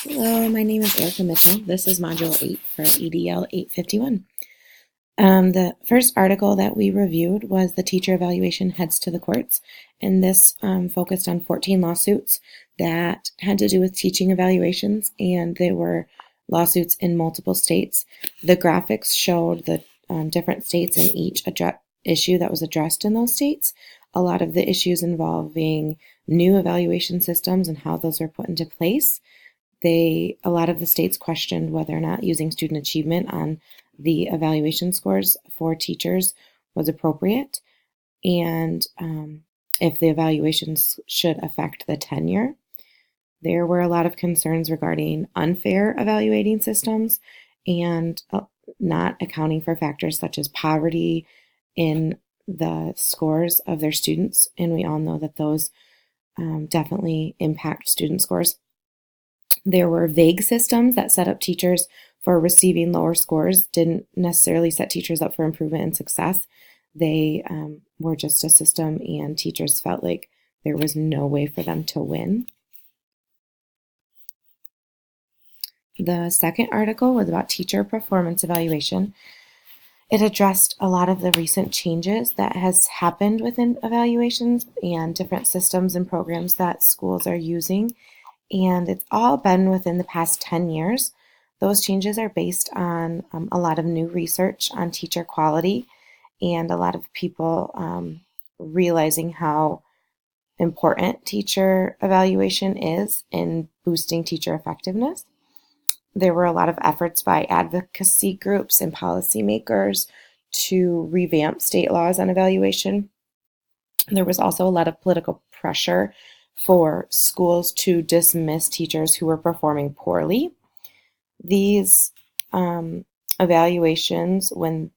Hello, my name is Erica Mitchell. This is Module 8 for EDL 851. The first article that we reviewed was the teacher evaluation heads to the courts, and this focused on 14 lawsuits that had to do with teaching evaluations, and they were lawsuits in multiple states. The graphics showed the different states and each issue that was addressed in those states. A lot of the issues involving new evaluation systems and how those were put into place. A lot of the states questioned whether or not using student achievement on the evaluation scores for teachers was appropriate, and if the evaluations should affect the tenure. There were a lot of concerns regarding unfair evaluating systems and not accounting for factors such as poverty in the scores of their students, and we all know that those definitely impact student scores. There were vague systems that set up teachers for receiving lower scores, didn't necessarily set teachers up for improvement and success. They were just a system, and teachers felt like there was no way for them to win. The second article was about teacher performance evaluation. It addressed a lot of the recent changes that has happened within evaluations and different systems and programs that schools are using. And it's all been within the past 10 years. Those changes are based on a lot of new research on teacher quality and a lot of people realizing how important teacher evaluation is in boosting teacher effectiveness. There were a lot of efforts by advocacy groups and policymakers to revamp state laws on evaluation. There was also a lot of political pressure for schools to dismiss teachers who were performing poorly. These evaluations, when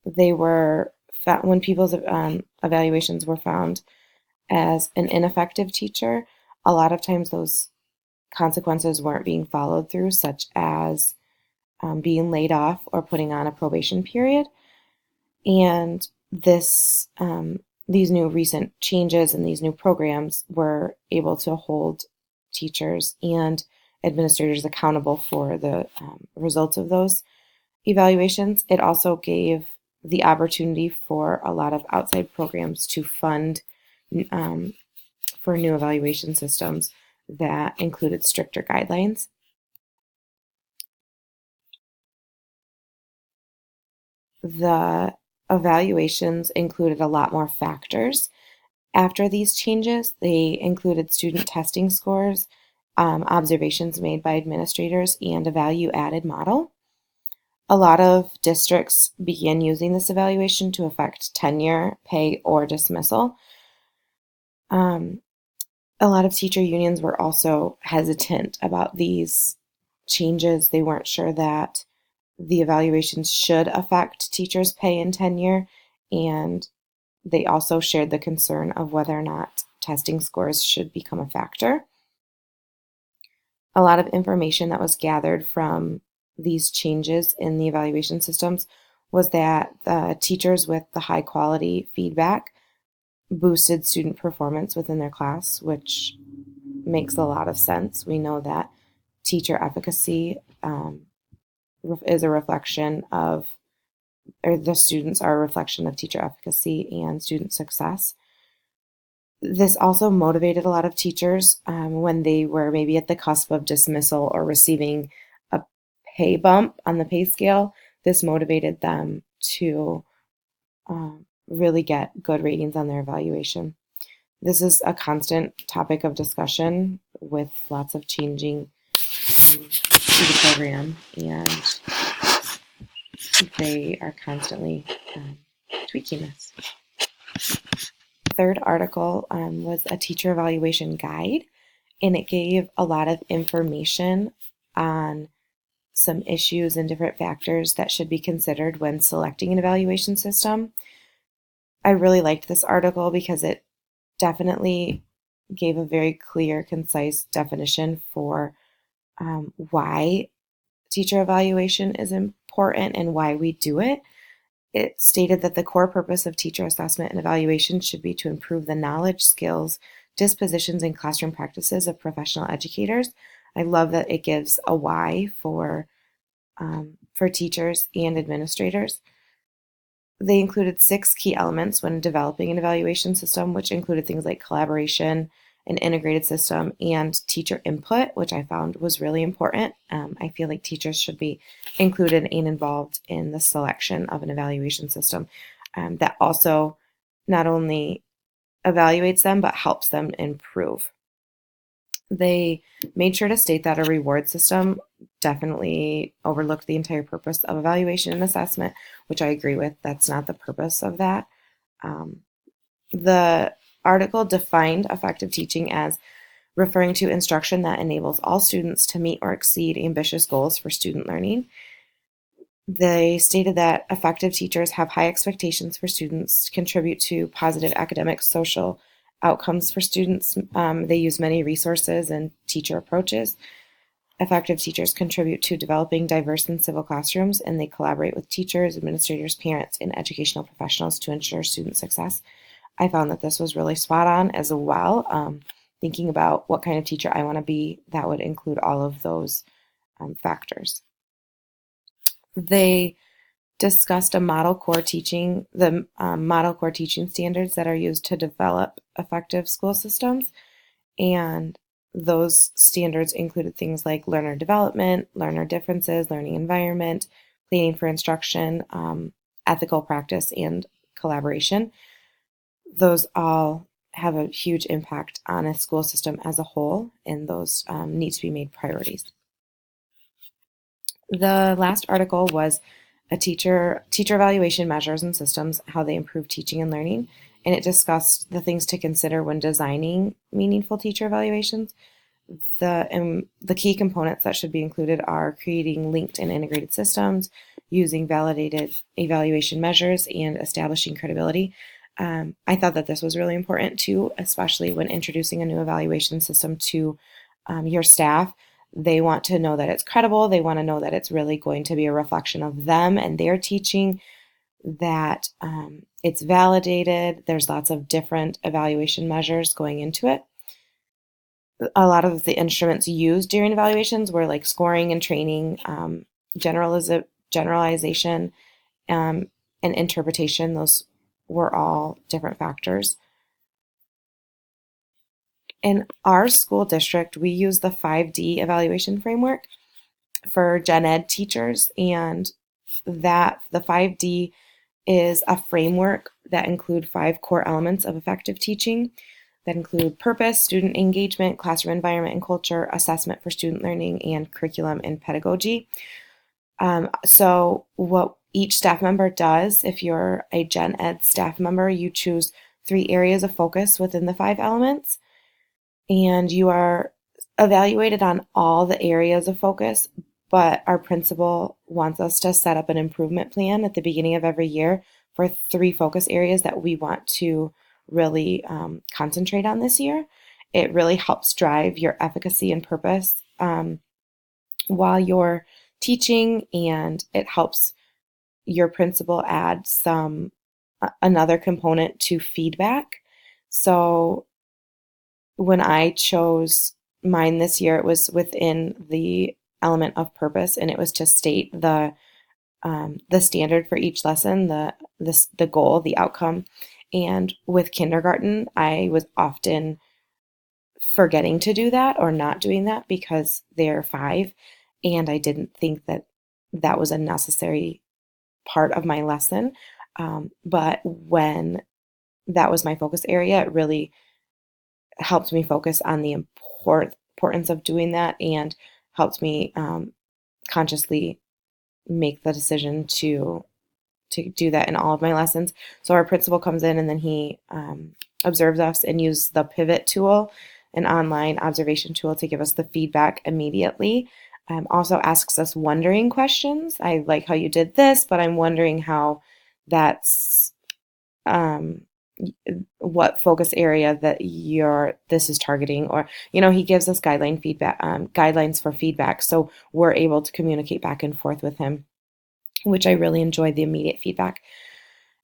people's evaluations were found as an ineffective teacher, a lot of times those consequences weren't being followed through, such as being laid off or putting on a probation period. And these new recent changes and these new programs were able to hold teachers and administrators accountable for the results of those evaluations. It also gave the opportunity for a lot of outside programs to fund for new evaluation systems that included stricter guidelines. The evaluations included a lot more factors. After these changes, they included student testing scores, observations made by administrators, and a value-added model. A lot of districts began using this evaluation to affect tenure, pay, or dismissal. A lot of teacher unions were also hesitant about these changes. They weren't sure that the evaluations should affect teachers' pay and tenure, and they also shared the concern of whether or not testing scores should become a factor. A lot of information that was gathered from these changes in the evaluation systems was that the teachers with the high quality feedback boosted student performance within their class, which makes a lot of sense. We know that teacher efficacy is a reflection of, or the students are a reflection of teacher efficacy and student success. This also motivated a lot of teachers when they were maybe at the cusp of dismissal or receiving a pay bump on the pay scale. This motivated them to really get good ratings on their evaluation. This is a constant topic of discussion with lots of changing to the program, and they are constantly tweaking this. The third article was a teacher evaluation guide, and it gave a lot of information on some issues and different factors that should be considered when selecting an evaluation system. I really liked this article because it definitely gave a very clear, concise definition for why teacher evaluation is important and why we do it. It stated that the core purpose of teacher assessment and evaluation should be to improve the knowledge, skills, dispositions, and classroom practices of professional educators, I love that it gives a why for teachers and administrators. They included 6 key elements when developing an evaluation system, which included things like collaboration, an integrated system, and teacher input, which I found was really important. I feel like teachers should be included and involved in the selection of an evaluation system that also not only evaluates them, but helps them improve. They made sure to state that a reward system definitely overlooked the entire purpose of evaluation and assessment, which I agree with. That's not the purpose of that. The article defined effective teaching as referring to instruction that enables all students to meet or exceed ambitious goals for student learning. They stated that effective teachers have high expectations for students, contribute to positive academic, social outcomes for students. They use many resources and teacher approaches. Effective teachers contribute to developing diverse and civil classrooms, and they collaborate with teachers, administrators, parents, and educational professionals to ensure student success. I found that this was really spot on as well. Thinking about what kind of teacher I want to be, that would include all of those factors. They discussed a model core teaching, the model core teaching standards that are used to develop effective school systems. And those standards included things like learner development, learner differences, learning environment, planning for instruction, ethical practice, and collaboration. Those all have a huge impact on a school system as a whole, and those need to be made priorities. The last article was a teacher evaluation measures and systems, how they improve teaching and learning, and it discussed the things to consider when designing meaningful teacher evaluations. The key components that should be included are creating linked and integrated systems, using validated evaluation measures, and establishing credibility. I thought that this was really important too, especially when introducing a new evaluation system to your staff. They want to know that it's credible. They want to know that it's really going to be a reflection of them and their teaching, that it's validated. There's lots of different evaluation measures going into it. A lot of the instruments used during evaluations were like scoring and training, generalization, and interpretation. Those were all different factors. In our school district, we use the 5D evaluation framework for gen ed teachers, and that the 5D is a framework that include 5 core elements of effective teaching that include purpose, student engagement, classroom environment and culture, assessment for student learning, and curriculum and pedagogy. So what each staff member does, if you're a gen ed staff member, you choose 3 areas of focus within the 5 elements, and you are evaluated on all the areas of focus, but our principal wants us to set up an improvement plan at the beginning of every year for 3 focus areas that we want to really concentrate on this year. It really helps drive your efficacy and purpose while you're teaching, and it helps your principal add another component to feedback. So when I chose mine this year, it was within the element of purpose, and it was to state the standard for each lesson, the goal, the outcome. And with kindergarten, I was often forgetting to do that or not doing that because they're 5, and I didn't think that that was a necessary part of my lesson. But when that was my focus area, it really helped me focus on the importance of doing that, and helped me consciously make the decision to do that in all of my lessons. So our principal comes in, and then he observes us and uses the pivot tool, an online observation tool, to give us the feedback immediately. Also asks us wondering questions. I like how you did this, but I'm wondering how that's what focus area that this is targeting, or he gives us guidelines for feedback, so we're able to communicate back and forth with him, which I really enjoyed the immediate feedback.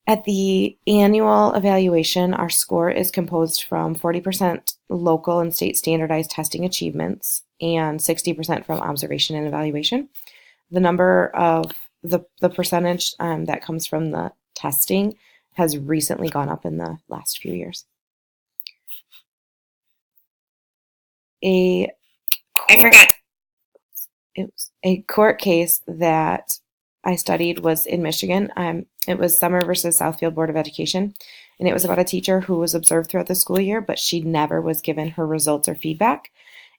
At the annual evaluation, our score is composed from 40% local and state standardized testing achievements, and 60% from observation and evaluation. The number of the percentage that comes from the testing has recently gone up in the last few years. A court case that I studied was in Michigan. It was Summer versus Southfield Board of Education, and it was about a teacher who was observed throughout the school year, but she never was given her results or feedback.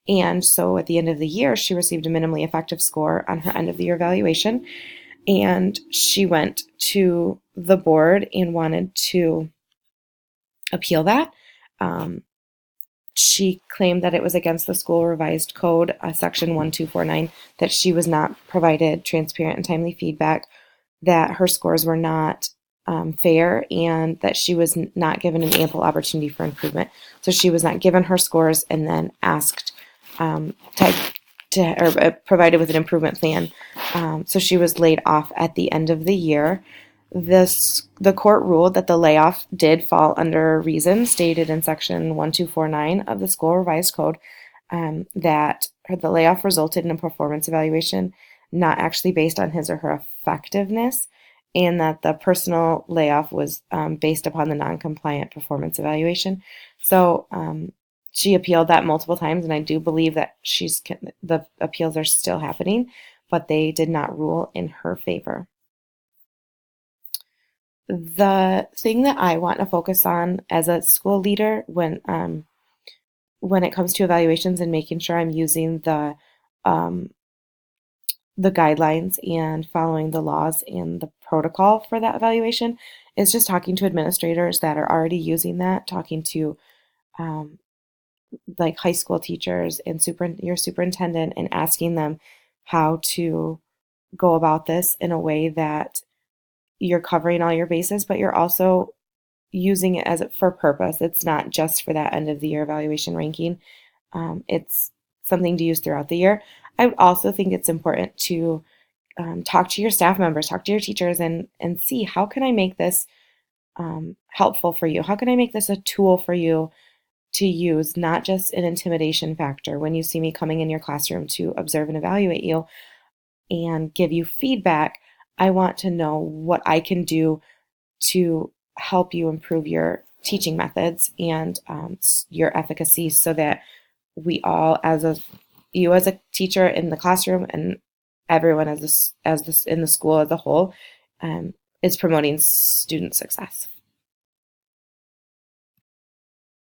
And so at the end of the year, she received a minimally effective score on her end of the year evaluation. And she went to the board and wanted to appeal that. She claimed that it was against the school revised code, section 1249, that she was not provided transparent and timely feedback, that her scores were not fair, and that she was not given an ample opportunity for improvement. So she was not given her scores and then asked or provided with an improvement plan. So she was laid off at the end of the year. The court ruled that the layoff did fall under reason stated in section 1249 of the school revised code, that the layoff resulted in a performance evaluation not actually based on his or her effectiveness, and that the personal layoff was based upon the non-compliant performance evaluation. So she appealed that multiple times, and I do believe that the appeals are still happening, but they did not rule in her favor. The thing that I want to focus on as a school leader when it comes to evaluations and making sure I'm using the guidelines and following the laws and the protocol for that evaluation is just talking to administrators that are already using that, talking to like high school teachers and your superintendent, and asking them how to go about this in a way that you're covering all your bases, but you're also using it for purpose. It's not just for that end of the year evaluation ranking. It's something to use throughout the year. I would also think it's important to talk to your staff members, talk to your teachers, and see, how can I make this helpful for you? How can I make this a tool for you to use, not just an intimidation factor when you see me coming in your classroom to observe and evaluate you and give you feedback. I want to know what I can do to help you improve your teaching methods and your efficacy, so that we all, you as a teacher in the classroom and everyone in the school as a whole, is promoting student success.